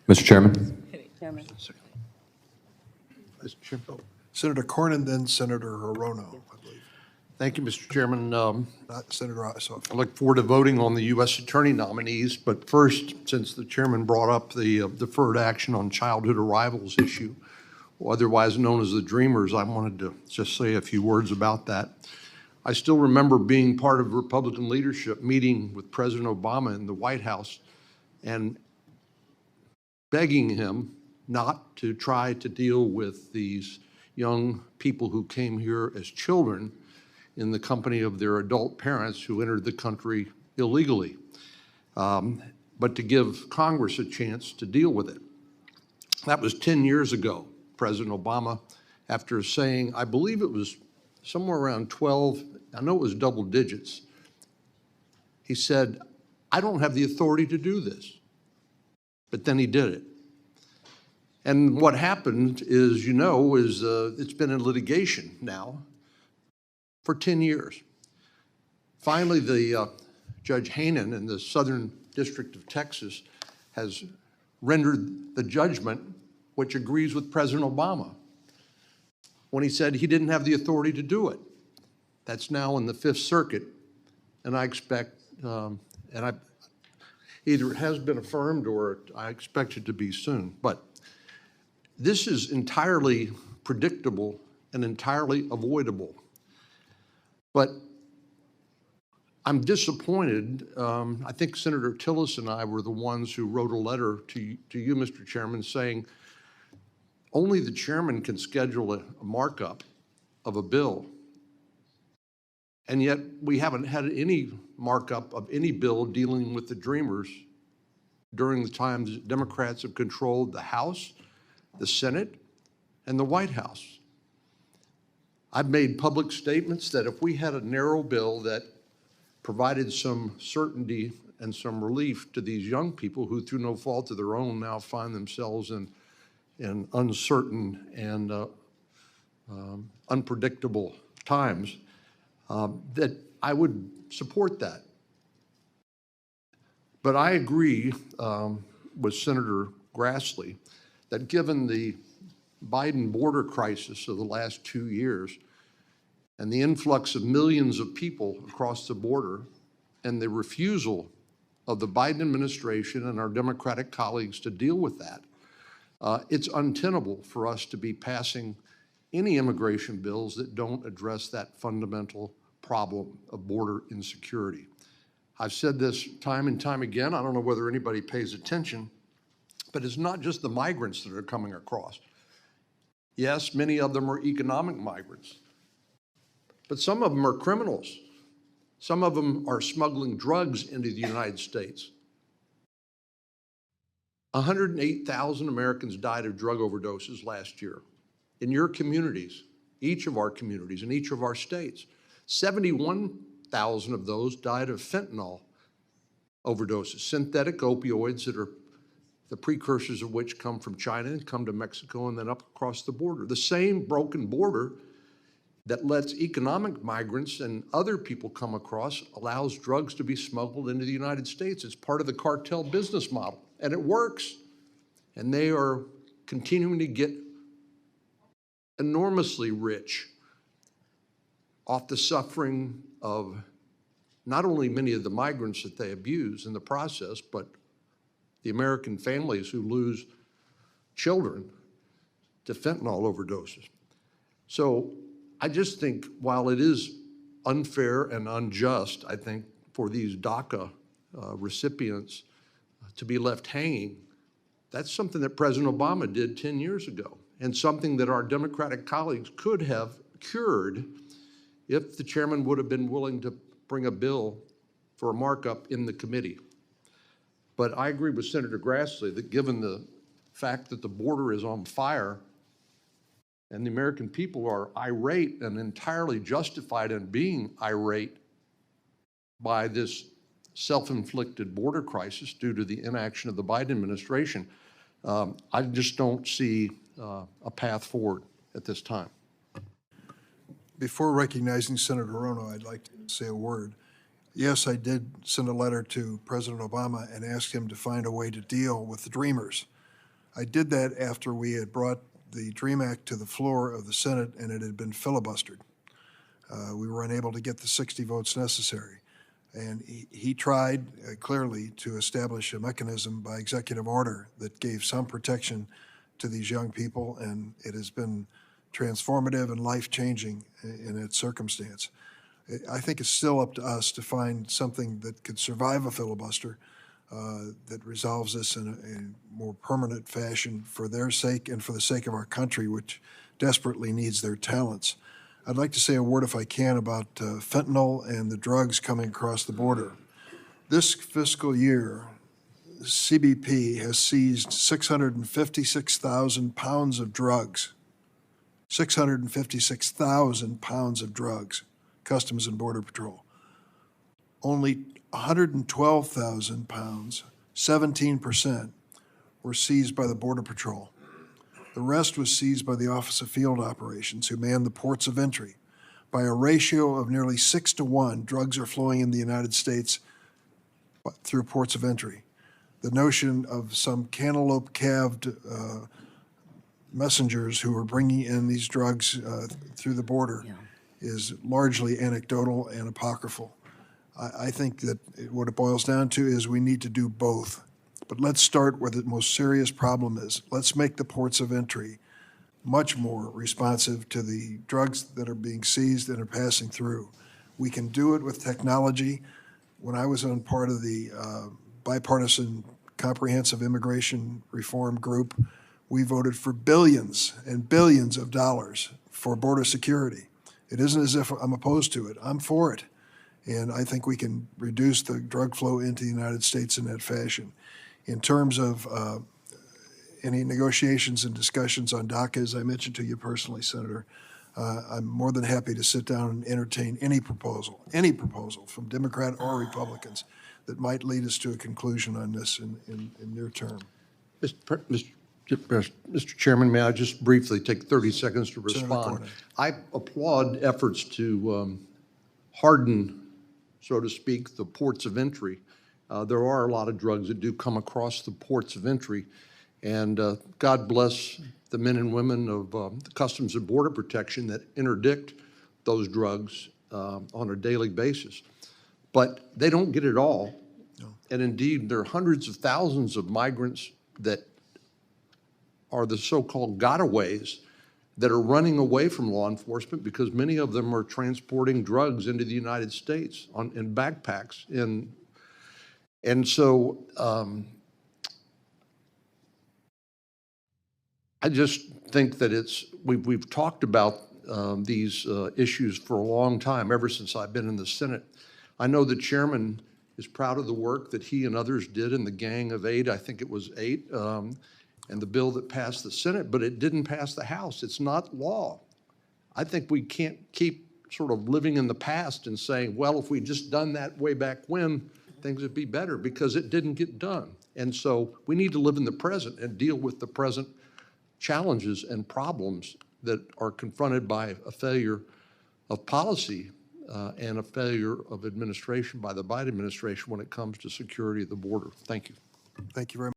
Mr. Chairman. Chairman. Mr. Chairman. Senator Cornyn, then Senator Hirono, I believe, Thank you, Mr. Chairman. not Senator Ossoff. I look forward to voting on the U.S. Attorney nominees, but first, since the chairman brought up the deferred action on childhood arrivals issue, otherwise known as the Dreamers, I wanted to just say a few words about that. I still remember being part of Republican leadership meeting with President Obama in the White House and begging him not to try to deal with these young people who came here as children in the company of their adult parents who entered the country illegally, but to give Congress a chance to deal with it. That was 10 years ago. President Obama, after saying, I believe it was somewhere around 12, I know it was double digits, he said, I don't have the authority to do this. But then he did it. And what happened is, it's been in litigation now for 10 years. Finally, the Judge Hannon in the Southern District of Texas has rendered the judgment which agrees with President Obama when he said he didn't have the authority to do it. That's now in the Fifth Circuit, and I expect, either it has been affirmed or I expect it to be soon. But this is entirely predictable and entirely avoidable. But I'm disappointed. I think Senator Tillis and I were the ones who wrote a letter to you, Mr. Chairman, saying only the chairman can schedule a markup of a bill. And yet we haven't had any markup of any bill dealing with the Dreamers during the time the Democrats have controlled the House, the Senate, and the White House. I've made public statements that if we had a narrow bill that provided some certainty and some relief to these young people who, through no fault of their own, now find themselves in uncertain and unpredictable times, that I would support that. But I agree with Senator Grassley that given the Biden border crisis of the last 2 years and the influx of millions of people across the border and the refusal of the Biden administration and our Democratic colleagues to deal with that, it's untenable for us to be passing any immigration bills that don't address that fundamental problem of border insecurity. I've said this time and time again. I don't know whether anybody pays attention, but it's not just the migrants that are coming across. Yes, many of them are economic migrants, but some of them are criminals. Some of them are smuggling drugs into the United States. 108,000 Americans died of drug overdoses last year in your communities, each of our communities, in each of our states. 71,000 of those died of fentanyl overdoses, synthetic opioids that are the precursors of which come from China and come to Mexico and then up across the border. The same broken border that lets economic migrants and other people come across allows drugs to be smuggled into the United States. It's part of the cartel business model, and it works. And they are continuing to get enormously rich off the suffering of not only many of the migrants that they abuse in the process, but the American families who lose children to fentanyl overdoses. So I just think while it is unfair and unjust, I think, for these DACA recipients to be left hanging, that's something that President Obama did 10 years ago and something that our Democratic colleagues could have cured if the chairman would have been willing to bring a bill for a markup in the committee. But I agree with Senator Grassley that given the fact that the border is on fire and the American people are irate and entirely justified in being irate by this self-inflicted border crisis due to the inaction of the Biden administration, I just don't see a path forward at this time. Before recognizing Senator Hirono, I'd like to say a word. Yes, I did send a letter to President Obama and ask him to find a way to deal with the Dreamers. I did that after we had brought the DREAM Act to the floor of the Senate and it had been filibustered. We were unable to get the 60 votes necessary. And he tried clearly to establish a mechanism by executive order that gave some protection to these young people, and it has been transformative and life-changing in its circumstance. I think it's still up to us to find something that could survive a filibuster that resolves this in a more permanent fashion for their sake and for the sake of our country, which desperately needs their talents. I'd like to say a word, if I can, about fentanyl and the drugs coming across the border. This fiscal year, CBP has seized 656,000 pounds of drugs. 656,000 pounds of drugs, Customs and Border Patrol. Only 112,000 pounds, 17%, were seized by the Border Patrol. The rest was seized by the Office of Field Operations, who man the ports of entry. By a ratio of nearly 6 to 1, drugs are flowing in the United States through ports of entry. The notion of some cantaloupe-calved messengers who are bringing in these drugs through the border is largely anecdotal and apocryphal. I think that what it boils down to is we need to do both. But let's start where the most serious problem is. Let's make the ports of entry much more responsive to the drugs that are being seized and are passing through. We can do it with technology. When I was on part of the bipartisan comprehensive immigration reform group, we voted for billions and billions of dollars for border security. It isn't as if I'm opposed to it. I'm for it. And I think we can reduce the drug flow into the United States in that fashion. In terms of any negotiations and discussions on DACA, as I mentioned to you personally, Senator, I'm more than happy to sit down and entertain any proposal from Democrat or Republicans that might lead us to a conclusion on this in near term. Mr. Chairman, may I just briefly take 30 seconds to respond? Cornyn. I applaud efforts to harden, so to speak, the ports of entry. There are a lot of drugs that do come across the ports of entry, and God bless the men and women of the Customs and Border Protection that interdict those drugs on a daily basis. But they don't get it all. No. And indeed, there are hundreds of thousands of migrants that are the so-called gotaways that are running away from law enforcement because many of them are transporting drugs into the United States in backpacks. And so I just think that we've talked about these issues for a long time, ever since I've been in the Senate. I know the chairman is proud of the work that he and others did in the Gang of Eight. I think it was 8. And the bill that passed the Senate, but it didn't pass the House. It's not law. I think we can't keep sort of living in the past and saying, well, if we'd just done that way back when, things would be better, because it didn't get done. And so we need to live in the present and deal with the present challenges and problems that are confronted by a failure of policy and a failure of administration by the Biden administration when it comes to security of the border. Thank you. Thank you very much.